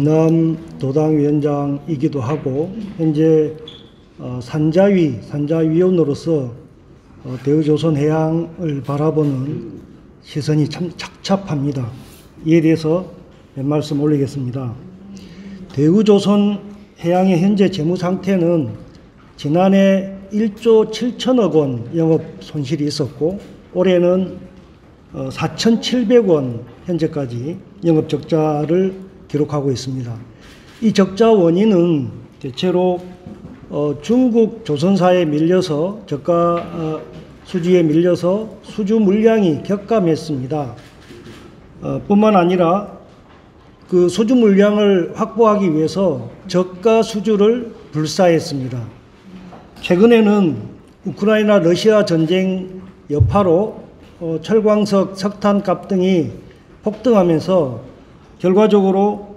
경남도당위원장이기도 하고 현재 산자위원으로서 대우조선해양을 바라보는 시선이 참 착잡합니다. 이에 대해서 몇 말씀 올리겠습니다. 대우조선해양의 현재 재무 상태는 지난해 1조 7천억 원 영업 손실이 있었고 올해는 4,700원 현재까지 영업 적자를 기록하고 있습니다. 이 적자 원인은 대체로 중국 조선사에 밀려서 저가 수주에 밀려서 수주 물량이 격감했습니다. 뿐만 아니라 그 수주 물량을 확보하기 위해서 저가 수주를 불사했습니다. 최근에는 우크라이나 러시아 전쟁 여파로 철광석, 석탄값 등이 폭등하면서 결과적으로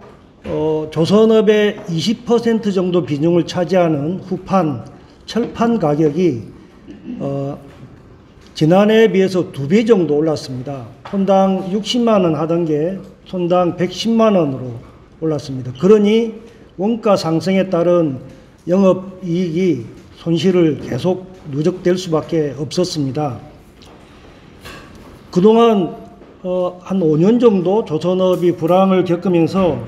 조선업의 20% 정도 비중을 차지하는 후판, 철판 가격이 지난해에 비해서 2배 정도 올랐습니다. 톤당 60만 원 하던 게 톤당 110만 원으로 올랐습니다. 그러니 원가 상승에 따른 영업이익이 손실을 계속 누적될 수밖에 없었습니다. 그동안 한 5년 정도 조선업이 불황을 겪으면서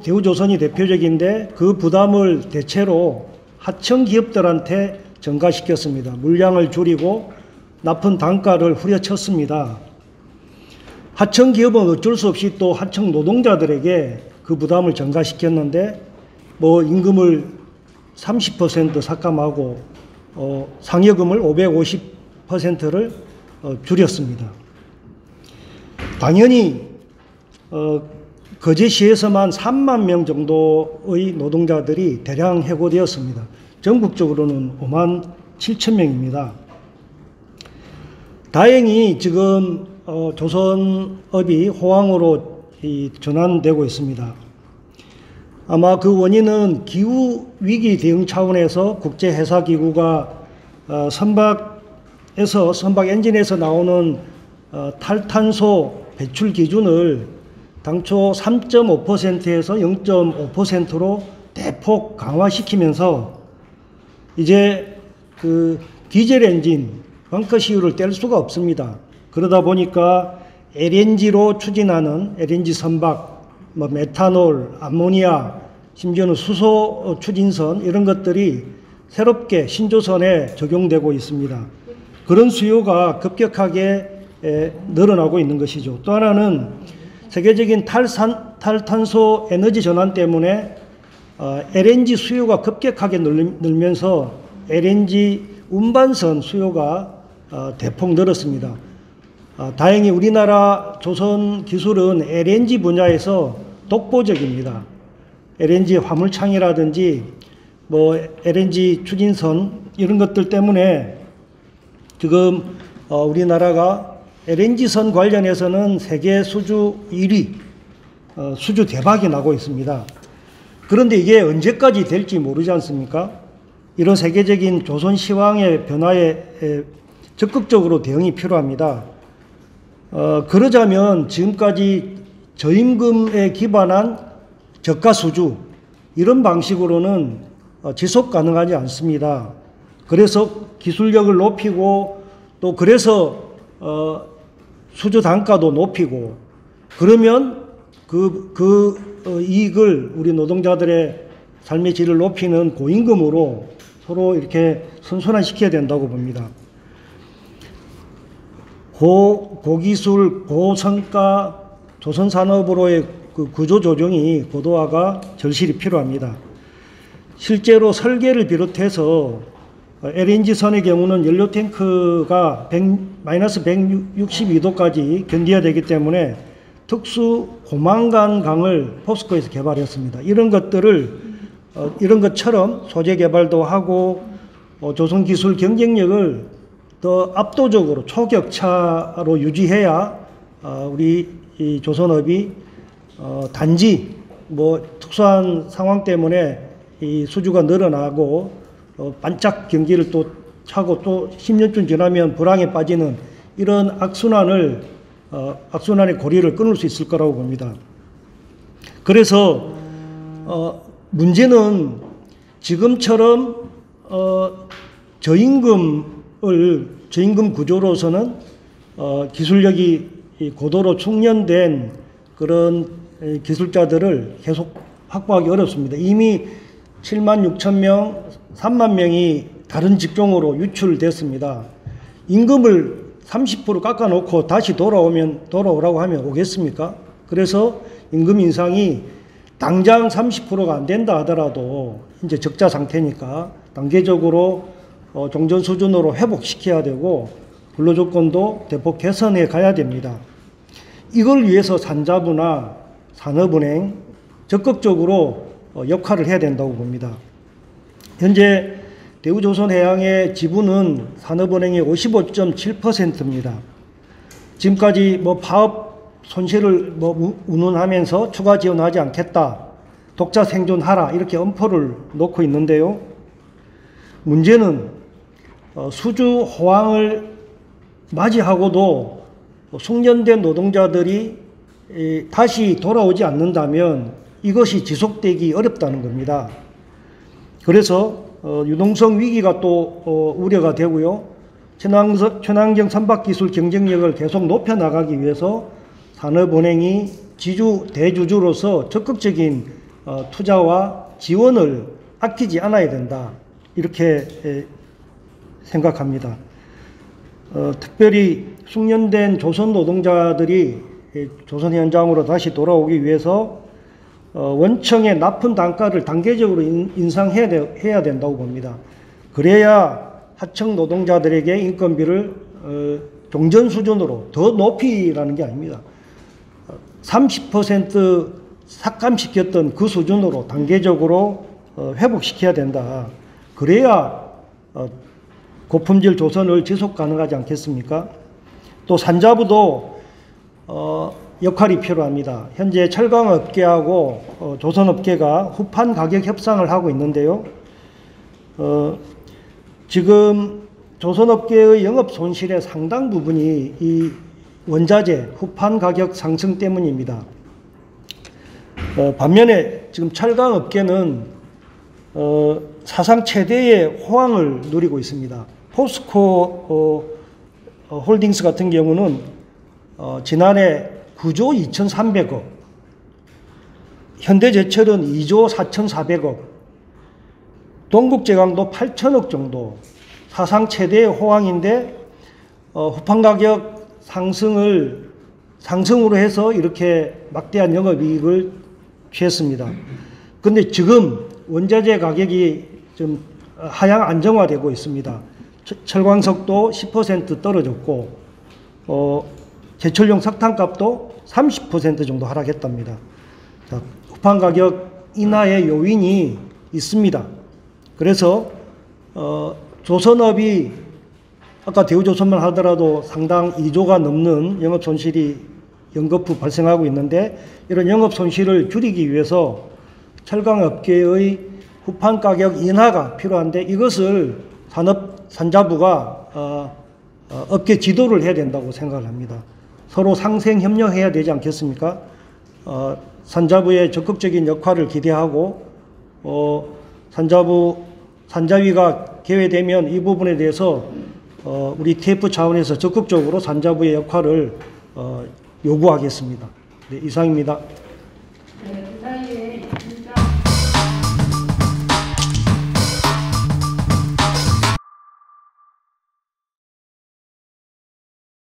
대우조선이 대표적인데 그 부담을 대체로 하청 기업들한테 전가시켰습니다. 물량을 줄이고 nap은 단가를 후려쳤습니다. 하청 기업은 어쩔 수 없이 또 하청 노동자들에게 그 부담을 전가시켰는데 임금을 30% 삭감하고 상여금을 550%를 줄였습니다. 당연히 거제시에서만 3만 명 정도의 노동자들이 대량 해고되었습니다. 전국적으로는 5만 7천 명입니다. 다행히 지금 조선업이 호황으로 전환되고 있습니다. 아마 그 원인은 기후위기 대응 차원에서 국제해사기구가 선박 엔진에서 나오는 탈탄소 배출 기준을 당초 3.5%에서 0.5%로 대폭 강화시키면서 이제 그 디젤 엔진 벙커시유를 뗄 수가 없습니다. 그러다 보니까 LNG로 추진하는 LNG 선박, 메탄올, 암모니아, 심지어는 수소 추진선 이런 것들이 새롭게 신조선에 적용되고 있습니다. 그런 수요가 급격하게 늘어나고 있는 것이죠. 또 하나는 세계적인 탈탄소 에너지 전환 때문에 LNG 수요가 급격하게 늘면서 LNG 운반선 수요가 대폭 늘었습니다. 다행히 우리나라 조선 기술은 LNG 분야에서 독보적입니다. LNG 화물창이라든지 LNG 추진선 이런 것들 때문에 지금 우리나라가 LNG선 관련해서는 세계 수주 1위, 수주 대박이 나고 있습니다. 그런데 이게 언제까지 될지 모르지 않습니까? 이런 세계적인 조선 시황의 변화에 적극적으로 대응이 필요합니다. 그러자면 지금까지 저임금에 기반한 저가 수주 이런 방식으로는 지속 가능하지 않습니다. 그래서 기술력을 높이고 또 그래서 수주 단가도 높이고 그러면 그 이익을 우리 노동자들의 삶의 질을 높이는 고임금으로 서로 이렇게 선순환시켜야 된다고 봅니다. 고기술, 고성과 조선산업으로의 그 구조조정이 고도화가 절실히 필요합니다. 실제로 설계를 비롯해서 LNG선의 경우는 연료탱크가 마이너스 162도까지 견뎌야 되기 때문에 특수 고망간강을 포스코에서 개발했습니다. 이런 것처럼 소재 개발도 하고 조선기술 경쟁력을 더 압도적으로 초격차로 유지해야 우리 이 조선업이 단지 특수한 상황 때문에 이 수주가 늘어나고 반짝 경기를 또 차고 또 10년쯤 지나면 불황에 빠지는 이런 악순환의 고리를 끊을 수 있을 거라고 봅니다. 그래서 문제는 지금처럼 저임금 구조로서는 기술력이 고도로 숙련된 그런 기술자들을 계속 확보하기 어렵습니다. 이미 7만 6천 명, 3만 명이 다른 직종으로 유출됐습니다. 임금을 30% 깎아놓고 다시 돌아오라고 하면 오겠습니까? 그래서 임금 인상이 당장 30%가 안 된다 하더라도 이제 적자 상태니까 단계적으로 종전 수준으로 회복시켜야 되고 근로조건도 대폭 개선해 가야 됩니다. 이걸 위해서 산자부나 산업은행 적극적으로 역할을 해야 된다고 봅니다. 현재 대우조선해양의 지분은 산업은행의 55.7%입니다. 지금까지 파업 손실을 운운하면서 추가 지원하지 않겠다, 독자 생존하라 이렇게 엄포를 놓고 있는데요. 문제는 수주 호황을 맞이하고도 숙련된 노동자들이 다시 돌아오지 않는다면 이것이 지속되기 어렵다는 겁니다. 그래서 유동성 위기가 또 우려가 되고요. 친환경 선박기술 경쟁력을 계속 높여나가기 위해서 산업은행이 대주주로서 적극적인 투자와 지원을 아끼지 않아야 된다, 이렇게 생각합니다. 특별히 숙련된 조선 노동자들이 조선 현장으로 다시 돌아오기 위해서 원청의 납품 단가를 단계적으로 인상해야 된다고 봅니다. 그래야 하청 노동자들에게 인건비를 종전 수준으로 더 높이라는 게 아닙니다. 30% 삭감시켰던 그 수준으로 단계적으로 회복시켜야 된다. 그래야 고품질 조선을 지속 가능하지 않겠습니까? 또 산자부도 역할이 필요합니다. 현재 철강업계하고 조선업계가 후판 가격 협상을 하고 있는데요. 지금 조선업계의 영업 손실의 상당 부분이 이 원자재 후판 가격 상승 때문입니다. 반면에 지금 철강업계는 사상 최대의 호황을 누리고 있습니다. 포스코 홀딩스 같은 경우는 지난해 9조 2,300억, 현대제철은 2조 4,400억, 동국제강도 8천억 정도, 사상 최대의 호황인데 후판 가격 상승으로 해서 이렇게 막대한 영업이익을 취했습니다. 그런데 지금 원자재 가격이 좀 하향 안정화되고 있습니다. 철광석도 10% 떨어졌고 제철용 석탄값도 30% 정도 하락했답니다. 자, 후판 가격 인하의 요인이 있습니다. 그래서 조선업이 아까 대우조선만 하더라도 상당 2조가 넘는 영업 손실이 연거푸 발생하고 있는데, 이런 영업 손실을 줄이기 위해서 철강업계의 후판 가격 인하가 필요한데, 이것을 산자부가 업계 지도를 해야 된다고 생각을 합니다. 서로 상생 협력해야 되지 않겠습니까? 산자부의 적극적인 역할을 기대하고 산자위가 개회되면 이 부분에 대해서 우리 TF 차원에서 적극적으로 산자부의 역할을 요구하겠습니다. 네, 이상입니다. 네, 그 사이에